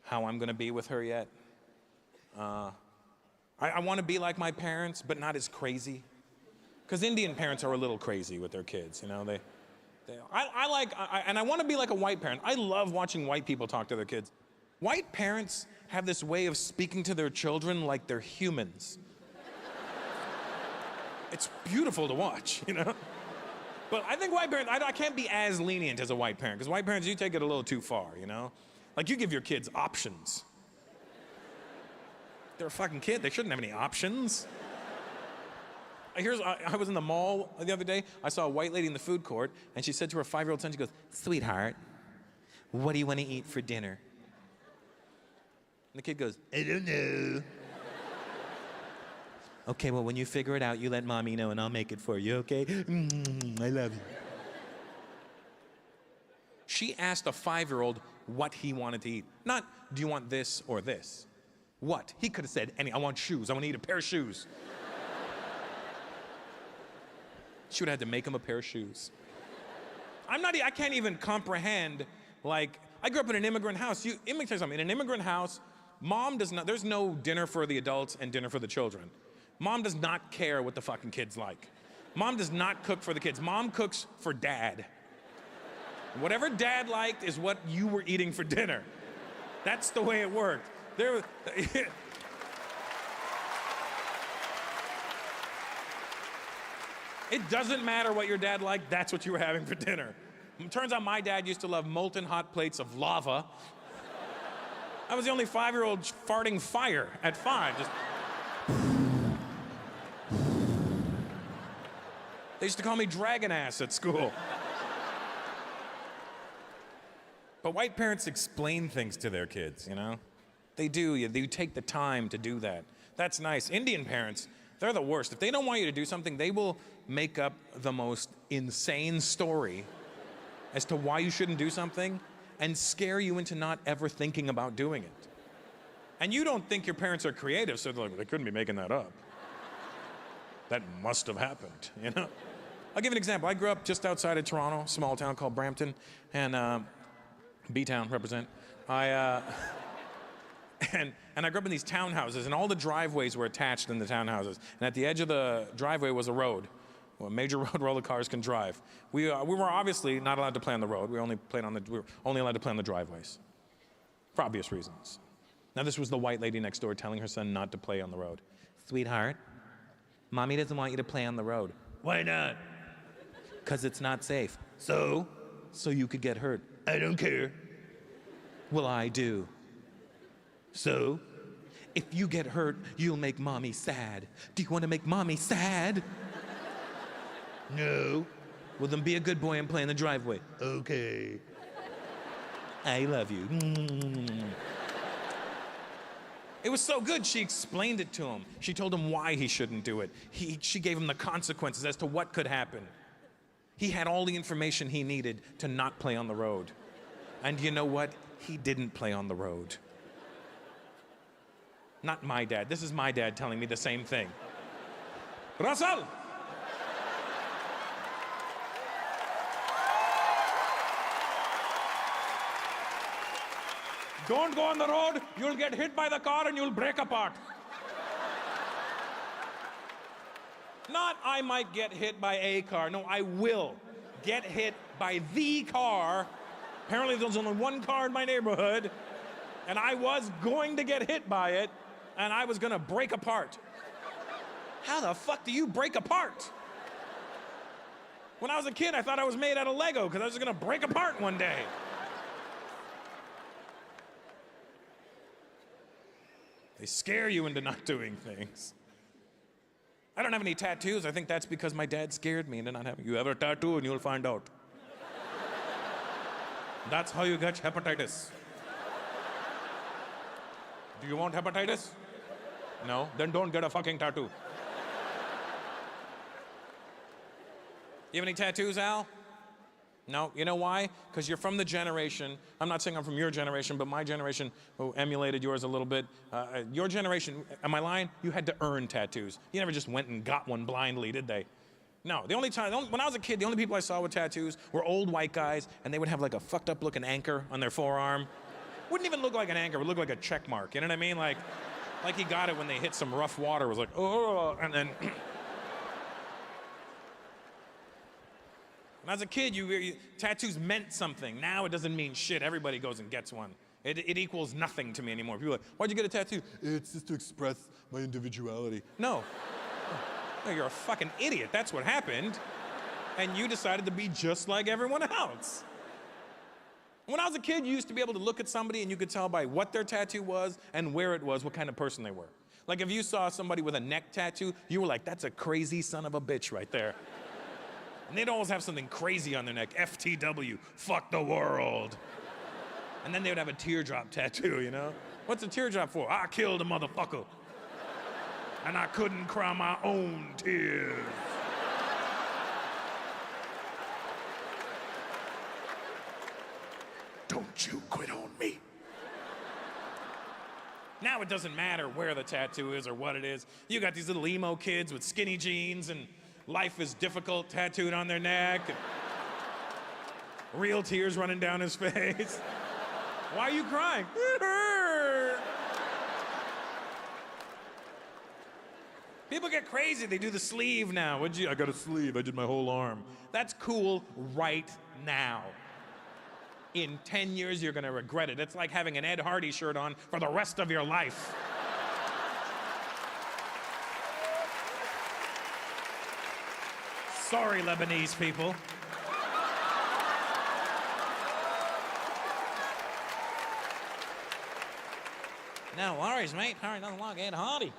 how I'm gonna be with her yet. I want to be like my parents, but not as crazy. Because Indian parents are a little crazy with their kids, you know. I want to be like a white parent. I love watching white people talk to their kids. White parents have this way of speaking to their children like they're humans. It's beautiful to watch, you know. But I think white parents, I can't be as lenient as a white parent, because white parents, you take it a little too far, you know. Like, you give your kids options. They're a fucking kid. They shouldn't have any options. I was in the mall the other day. I saw a white lady in the food court, and she said to her 5-year-old son, she goes, "Sweetheart, what do you want to eat for dinner?" And the kid goes, "I don't know." "Okay, well, when you figure it out, you let mommy know, and I'll make it for you, okay? I love you." She asked a 5-year-old what he wanted to eat. Not, do you want this or this? What? He could have said, I want shoes. I want to eat a pair of shoes. She would have had to make him a pair of shoes. I can't even comprehend, like, I grew up in an immigrant house. Let me tell you something. In an immigrant house, there's no dinner for the adults and dinner for the children. Mom does not care what the fucking kids like. Mom does not cook for the kids. Mom cooks for dad. Whatever dad liked is what you were eating for dinner. That's the way it worked. It doesn't matter what your dad liked, that's what you were having for dinner. It turns out my dad used to love molten hot plates of lava. I was the only 5-year-old farting fire at 5. Just... They used to call me dragon ass at school. But white parents explain things to their kids, you know? They do. They take the time to do that. That's nice. Indian parents, they're the worst. If they don't want you to do something, they will make up the most insane story as to why you shouldn't do something and scare you into not ever thinking about doing it. And you don't think your parents are creative, so they're like, they couldn't be making that up. That must have happened, you know? I'll give you an example. I grew up just outside of Toronto, a small town called Brampton, and B-Town, represent. And I grew up in these townhouses, and all the driveways were attached in the townhouses. And at the edge of the driveway was a road, a major road where all the cars can drive. We were obviously not allowed to play on the road. We were only allowed to play on the driveways, for obvious reasons. Now this was the white lady next door telling her son not to play on the road. "Sweetheart, mommy doesn't want you to play on the road." "Why not?" "'Cause it's not safe." "So?" "So you could get hurt." "I don't care." "Well, I do." "So?" "If you get hurt, you'll make mommy sad. Do you want to make mommy sad?" "No." "Well, then be a good boy and play in the driveway." "Okay." "I love you." It was so good, she explained it to him. She told him why he shouldn't do it. She gave him the consequences as to what could happen. He had all the information he needed to not play on the road. And you know what? He didn't play on the road. Not my dad. This is my dad telling me the same thing. "Russell!" "Don't go on the road. You'll get hit by the car and you'll break apart." Not I might get hit by a car. No, I will get hit by the car. Apparently there's only one car in my neighborhood, and I was going to get hit by it, and I was gonna break apart. How the fuck do you break apart? When I was a kid, I thought I was made out of Lego because I was gonna break apart one day. They scare you into not doing things. I don't have any tattoos. I think that's because my dad scared me into not having. You have a tattoo and you'll find out. That's how you get hepatitis. Do you want hepatitis? No? Then don't get a fucking tattoo. You have any tattoos, Al? No? You know why? Because you're from the generation, I'm not saying I'm from your generation, but my generation who emulated yours a little bit. Your generation, am I lying? You had to earn tattoos. You never just went and got one blindly, did they? No, when I was a kid, the only people I saw with tattoos were old white guys, and they would have like a fucked up looking anchor on their forearm. Wouldn't even look like an anchor, it would look like a check mark, you know what I mean? Like he got it when they hit some rough water, it was like, oh, and then... When I was a kid, tattoos meant something. Now it doesn't mean shit. Everybody goes and gets one. It equals nothing to me anymore. People are like, why'd you get a tattoo? It's just to express my individuality. No. No, you're a fucking idiot. That's what happened. And you decided to be just like everyone else. When I was a kid, you used to be able to look at somebody and you could tell by what their tattoo was and where it was, what kind of person they were. Like if you saw somebody with a neck tattoo, you were like, that's a crazy son of a bitch right there. And they'd always have something crazy on their neck. FTW, fuck the world. And then they would have a teardrop tattoo, you know? What's a teardrop for? I killed a motherfucker. And I couldn't cry my own tears. Don't you quit on me. Now it doesn't matter where the tattoo is or what it is. You got these little emo kids with skinny jeans and life is difficult tattooed on their neck. And real tears running down his face. Why are you crying? It hurt. People get crazy. They do the sleeve now. I got a sleeve. I did my whole arm. That's cool right now. In 10 years, you're gonna regret it. It's like having an Ed Hardy shirt on for the rest of your life. Sorry, Lebanese people. No worries, mate. Harry doesn't like Ed Hardy.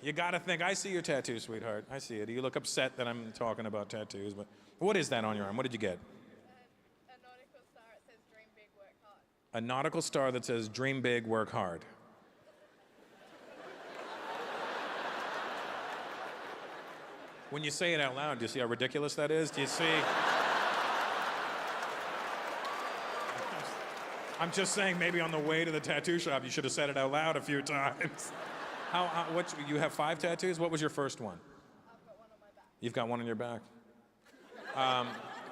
You gotta think, I see your tattoo, sweetheart. I see it. You look upset that I'm talking about tattoos, but what is that on your arm? What did you get? A nautical star that says dream big, work hard. A nautical star that says dream big, work hard. When you say it out loud, do you see how ridiculous that is? Do you see? I'm just saying, maybe on the way to the tattoo shop, you should have said it out loud a few times. You have 5 tattoos? What was your first one? I've got one on my back. You've got one on your back.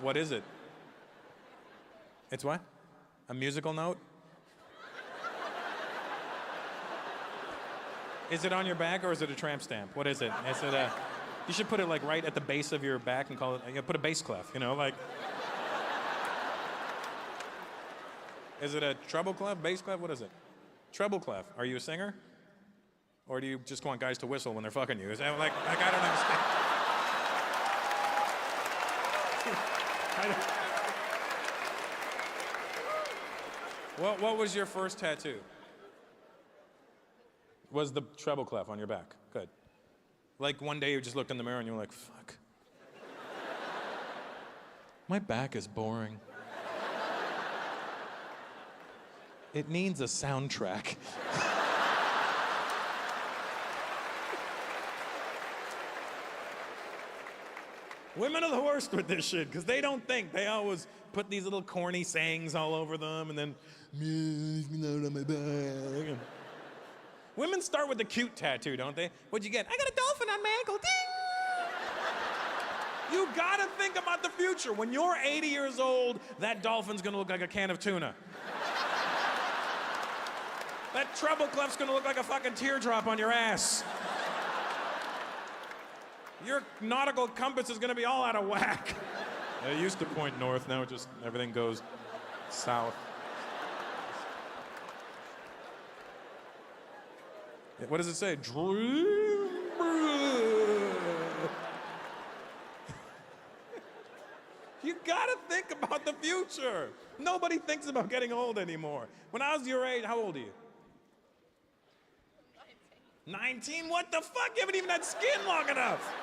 What is it? It's what? A musical note? Is it on your back or is it a tramp stamp? What is it? Is it a... You should put it like right at the base of your back and call it, put a bass clef, you know, like. Is it a treble clef, bass clef? What is it? Treble clef. Are you a singer? Or do you just want guys to whistle when they're fucking you? Is that like I don't understand. What was your first tattoo? Was the treble clef on your back? Good. Like one day you just looked in the mirror and you were like, fuck. My back is boring. It needs a soundtrack. Women are the worst with this shit, because they don't think. They always put these little corny sayings all over them, and then, on my back. Women start with the cute tattoo, don't they? What'd you get? I got a dolphin on my ankle, ding! You gotta think about the future. When you're 80 years old, that dolphin's gonna look like a can of tuna. That treble clef's gonna look like a fucking teardrop on your ass. Your nautical compass is gonna be all out of whack. It used to point north, now it just, everything goes south. What does it say? Dream. You gotta think about the future. Nobody thinks about getting old anymore. When I was your age, how old are you? 19. 19? What the fuck? You haven't even had skin long enough.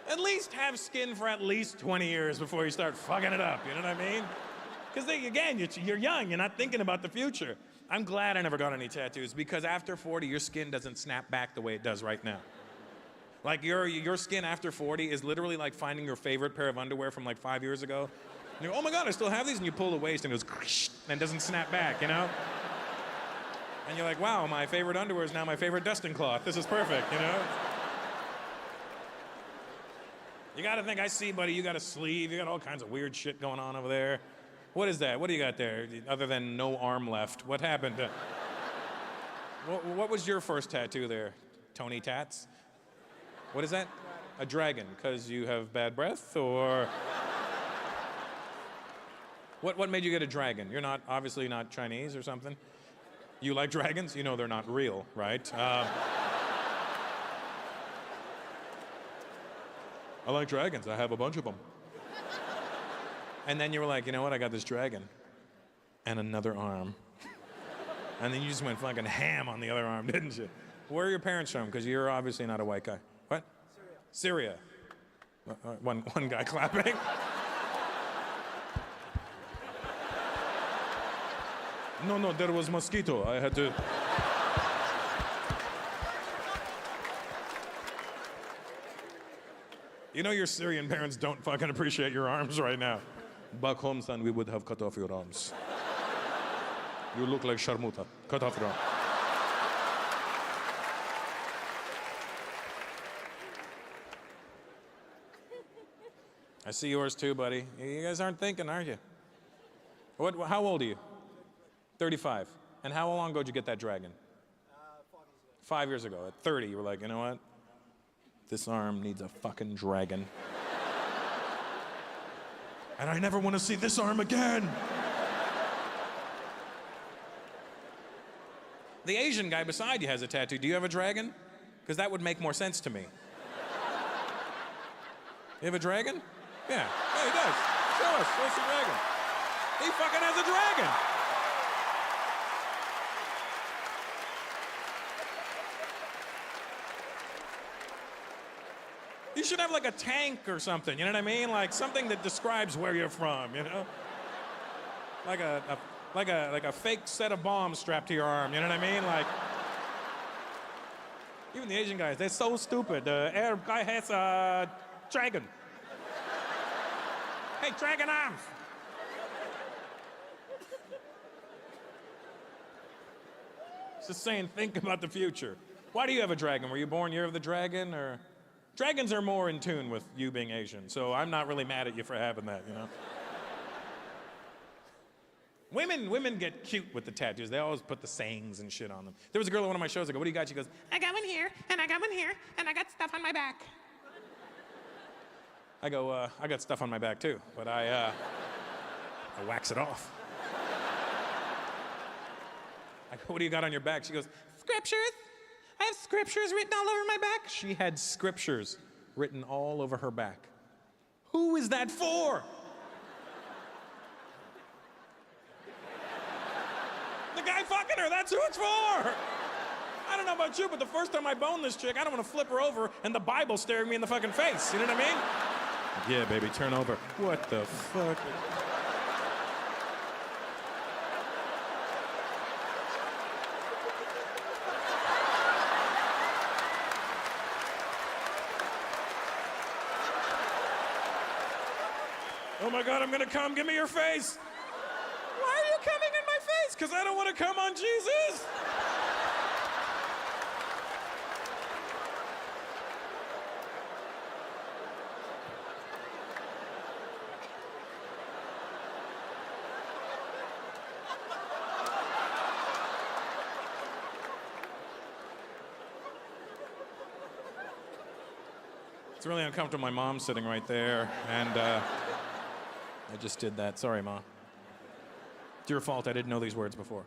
At least have skin for at least 20 years before you start fucking it up, you know what I mean? Because again, you're young, you're not thinking about the future. I'm glad I never got any tattoos, because after 40, your skin doesn't snap back the way it does right now. Like your skin after 40 is literally like finding your favorite pair of underwear from like 5 years ago. And you go, oh my God, I still have these, and you pull the waist and it goes and doesn't snap back, you know? And you're like, wow, my favorite underwear is now my favorite dusting cloth. This is perfect, you know? You gotta think, I see, buddy, you got a sleeve, you got all kinds of weird shit going on over there. What is that? What do you got there? Other than no arm left. What happened? What was your first tattoo there? Tony Tats? What is that? A dragon, because you have bad breath, or? What made you get a dragon? You're not, obviously not Chinese or something? You like dragons? You know they're not real, right? I like dragons. I have a bunch of them. And then you were like, you know what? I got this dragon. And another arm. And then you just went fucking ham on the other arm, didn't you? Where are your parents from? Because you're obviously not a white guy. What? Syria. One guy clapping. No, there was mosquito. I had to. You know your Syrian parents don't fucking appreciate your arms right now. Back home, son, we would have cut off your arms. You look like Sharmuta. Cut off your arm. I see yours too, buddy. You guys aren't thinking, are you? How old are you? 35. And how long ago did you get that dragon? 5 years ago. At 30, you were like, you know what? This arm needs a fucking dragon. And I never want to see this arm again. The Asian guy beside you has a tattoo. Do you have a dragon? Because that would make more sense to me. You have a dragon? Yeah. Yeah, he does. Show us. What's the dragon? He fucking has a dragon. You should have like a tank or something, you know what I mean? Like something that describes where you're from, you know? Like a fake set of bombs strapped to your arm, you know what I mean? Like, even the Asian guys, they're so stupid. The Arab guy has a dragon. Hey, dragon arms. Just saying, think about the future. Why do you have a dragon? Were you born year of the dragon, or? Dragons are more in tune with you being Asian, so I'm not really mad at you for having that, you know? Women get cute with the tattoos. They always put the sayings and shit on them. There was a girl at one of my shows, I go, what do you got? She goes, I got one here, and I got one here, and I got stuff on my back. I go, I got stuff on my back too, but I wax it off. I go, what do you got on your back? She goes, scriptures. I have scriptures written all over my back. She had scriptures written all over her back. Who is that for? The guy fucking her, that's who it's for. I don't know about you, but the first time I boned this chick, I don't want to flip her over and the Bible staring me in the fucking face. You know what I mean? Yeah, baby, turn over. What the fuck? Oh my God, I'm gonna come, give me your face. Why are you coming in my face? Because I don't want to come on Jesus. It's really uncomfortable. My mom's sitting right there, and I just did that. Sorry, Ma. It's your fault. I didn't know these words before.